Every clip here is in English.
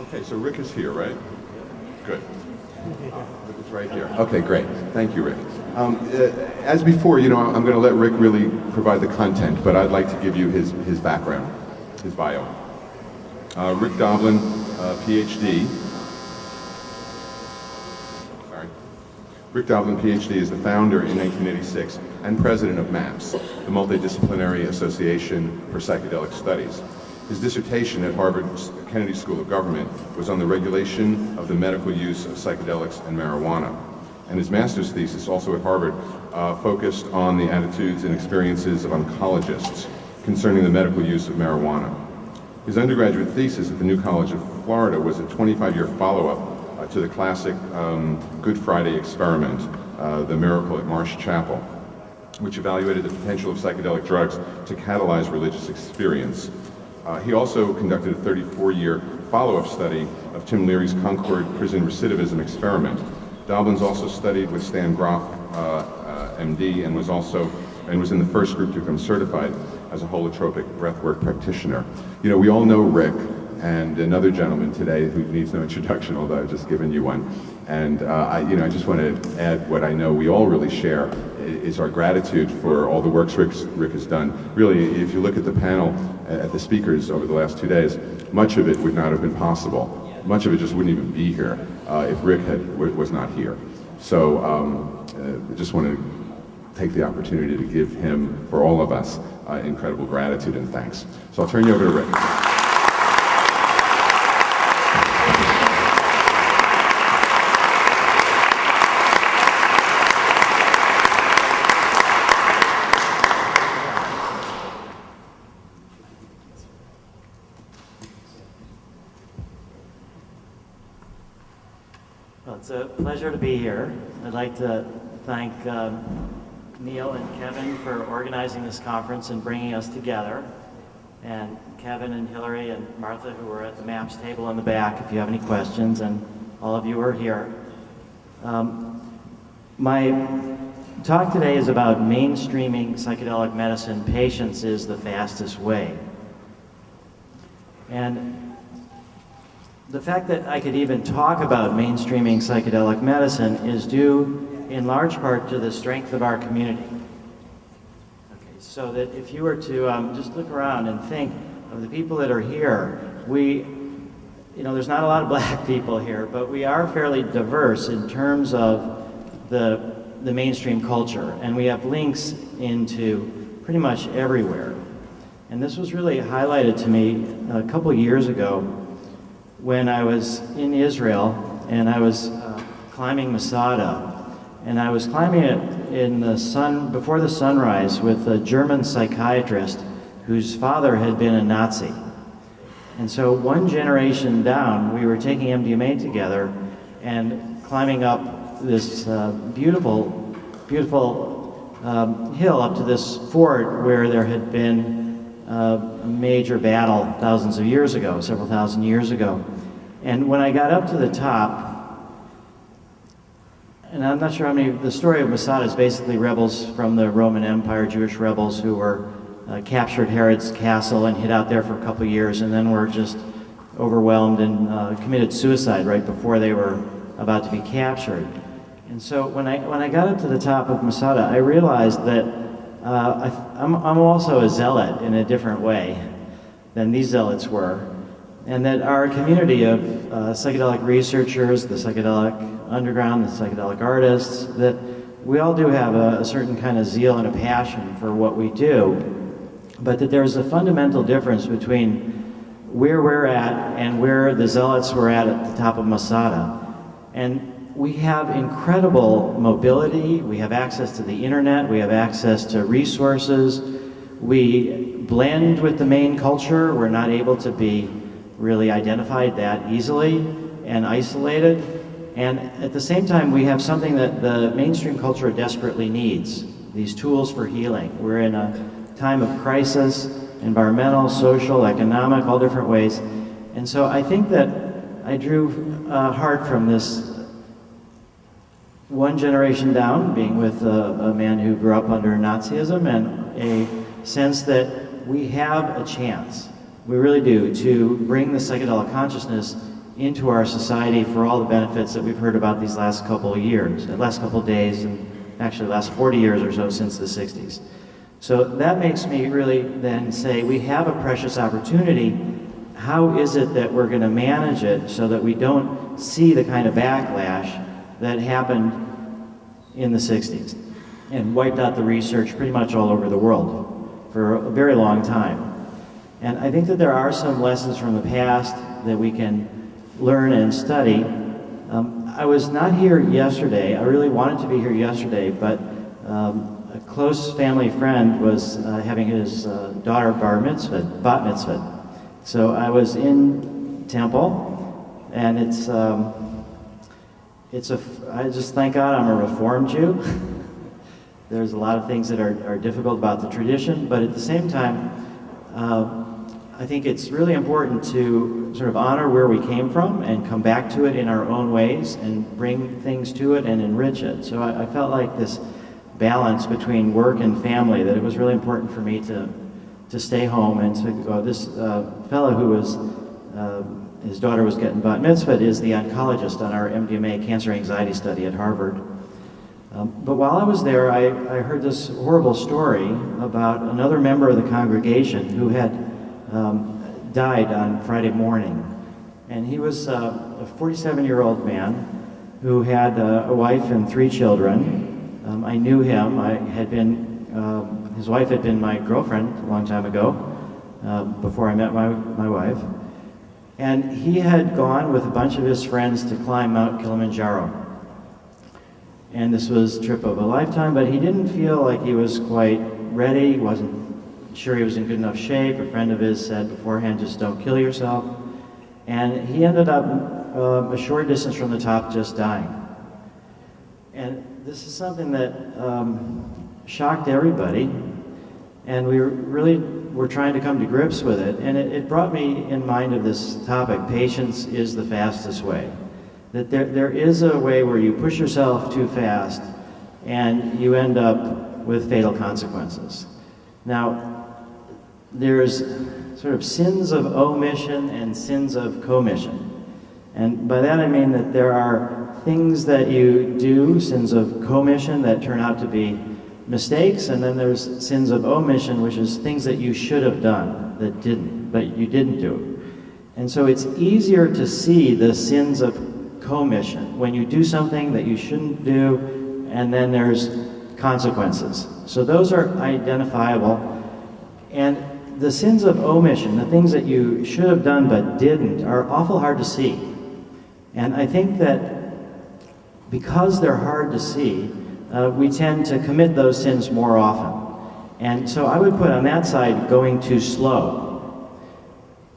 Okay, so Rick is here, right? Good. Rick is right here. Okay, great. Thank you, Rick. As before, I'm going to let Rick really provide the content, but I'd like to give you his background, his bio. Rick Doblin, PhD. Rick Doblin, PhD, is the founder in 1986 and president of MAPS, the Multidisciplinary Association for Psychedelic Studies. His dissertation at Harvard's Kennedy School of Government was on the regulation of the medical use of psychedelics and marijuana. And his master's thesis, also at Harvard, focused on the attitudes and experiences of oncologists concerning the medical use of marijuana. His undergraduate thesis at the New College of Florida was a 25-year follow-up to the classic Good Friday experiment, the miracle at Marsh Chapel, which evaluated the potential of psychedelic drugs to catalyze religious experience. He also conducted a 34-year follow-up study of Tim Leary's Concord prison recidivism experiment. Doblin's also studied with Stan Groff, MD, and was in the first group to become certified as a holotropic breathwork practitioner. We all know Rick and another gentleman today who needs no introduction, although I've just given you one. And I just want to add what I know we all really share is our gratitude for all the work Rick has done. Really, if you look at the panel, at the speakers over the last 2 days, much of it would not have been possible. Much of it just wouldn't even be here if Rick was not here. So I just want to take the opportunity to give him, for all of us, incredible gratitude and thanks. So I'll turn you over to Rick. Well, it's a pleasure to be here. I'd like to thank Neil and Kevin for organizing this conference and bringing us together, and Kevin and Hillary and Martha, who were at the MAPS table in the back, if you have any questions, and all of you who are here. My talk today is about mainstreaming psychedelic medicine. Patience is the fastest way. And the fact that I could even talk about mainstreaming psychedelic medicine is due in large part to the strength of our community. Okay, so that if you were to just look around and think of the people that are here, there's not a lot of black people here, but we are fairly diverse in terms of the mainstream culture, and we have links into pretty much everywhere. And this was really highlighted to me a couple years ago when I was in Israel and I was climbing Masada, and I was climbing it in the sun, before the sunrise, with a German psychiatrist whose father had been a Nazi. And so one generation down, we were taking MDMA together and climbing up this beautiful hill up to this fort where there had been a major battle thousands of years ago, several thousand years ago. And when I got up to the top, and I'm not sure how many, the story of Masada is basically rebels from the Roman Empire, Jewish rebels who were captured Herod's castle and hid out there for a couple of years, and then were just overwhelmed and committed suicide right before they were about to be captured. And so when I got up to the top of Masada, I realized that I'm also a zealot in a different way than these zealots were, and that our community of psychedelic researchers, the psychedelic underground, the psychedelic artists, that we all do have a certain kind of zeal and a passion for what we do, but that there's a fundamental difference between where we're at and where the zealots were at the top of Masada. And we have incredible mobility, we have access to the internet, we have access to resources, we blend with the main culture, we're not able to be really identified that easily and isolated. And at the same time, we have something that the mainstream culture desperately needs, these tools for healing. We're in a time of crisis, environmental, social, economic, all different ways. And so I think that I drew hard from this one generation down, being with a man who grew up under Nazism, and a sense that we have a chance, we really do, to bring the psychedelic consciousness into our society for all the benefits that we've heard about these last couple of years, the last couple of days, and actually the last 40 years or so since the 60s. So that makes me really then say, we have a precious opportunity. How is it that we're going to manage it so that we don't see the kind of backlash that happened in the 60s and wiped out the research pretty much all over the world for a very long time? And I think that there are some lessons from the past that we can learn and study. I was not here yesterday. I really wanted to be here yesterday, but a close family friend was having his daughter bat mitzvah. So I was in temple, and I just thank God I'm a Reformed Jew. There's a lot of things that are difficult about the tradition, but at the same time, I think it's really important to sort of honor where we came from and come back to it in our own ways and bring things to it and enrich it. So I felt like this balance between work and family, that it was really important for me to stay home and to go. This fellow who was, his daughter was getting bat mitzvah is the oncologist on our MDMA cancer anxiety study at Harvard. But while I was there, I heard this horrible story about another member of the congregation who had died on Friday morning. And he was a 47-year-old man who had a wife and 3 children. I knew him. His wife had been my girlfriend a long time ago, before I met my wife. And he had gone with a bunch of his friends to climb Mount Kilimanjaro. And this was a trip of a lifetime, but he didn't feel like he was quite ready. He wasn't sure he was in good enough shape. A friend of his said beforehand, just don't kill yourself. And he ended up a short distance from the top just dying. And this is something that shocked everybody, and we really were trying to come to grips with it. And it brought me in mind of this topic, patience is the fastest way. That there is a way where you push yourself too fast and you end up with fatal consequences. Now, there's sort of sins of omission and sins of commission. And by that I mean that there are things that you do, sins of commission, that turn out to be mistakes, and then there's sins of omission, which is things that you should have done that didn't, but you didn't do. And so it's easier to see the sins of commission when you do something that you shouldn't do, and then there's consequences. So those are identifiable. And the sins of omission, the things that you should have done but didn't, are awful hard to see. And I think that because they're hard to see, we tend to commit those sins more often. And so I would put on that side going too slow.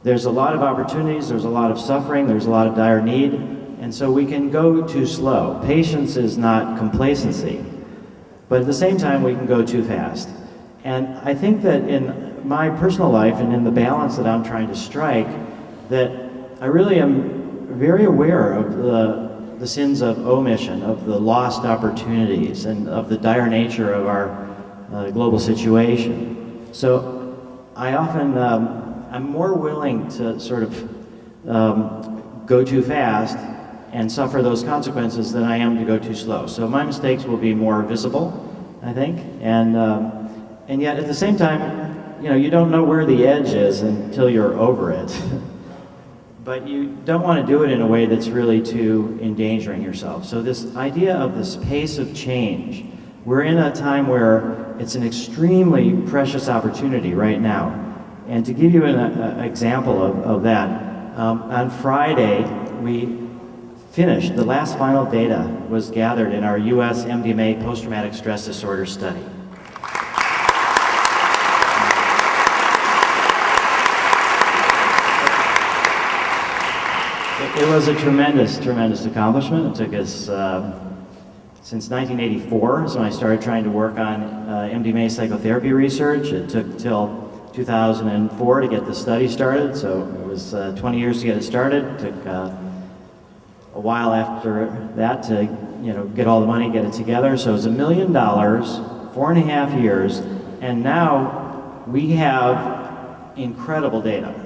There's a lot of opportunities, there's a lot of suffering, there's a lot of dire need, and so we can go too slow. Patience is not complacency, but at the same time we can go too fast. And I think that in my personal life and in the balance that I'm trying to strike, that I really am very aware of the sins of omission, of the lost opportunities, and of the dire nature of our global situation. So I often, I'm more willing to sort of go too fast and suffer those consequences than I am to go too slow. So my mistakes will be more visible, I think, and yet at the same time, you know, you don't know where the edge is until you're over it. But you don't want to do it in a way that's really too endangering yourself. So this idea of this pace of change, we're in a time where it's an extremely precious opportunity right now. And to give you an example of that, on Friday we finished, the last final data was gathered in our US MDMA post-traumatic stress disorder study. It was a tremendous, tremendous accomplishment. It took us, since 1984, is when I started trying to work on MDMA psychotherapy research. It took till 2004 to get the study started, so it was 20 years to get it started. It took a while after that to, get all the money, get it together. So it was $1 million, 4.5 years, and now we have incredible data.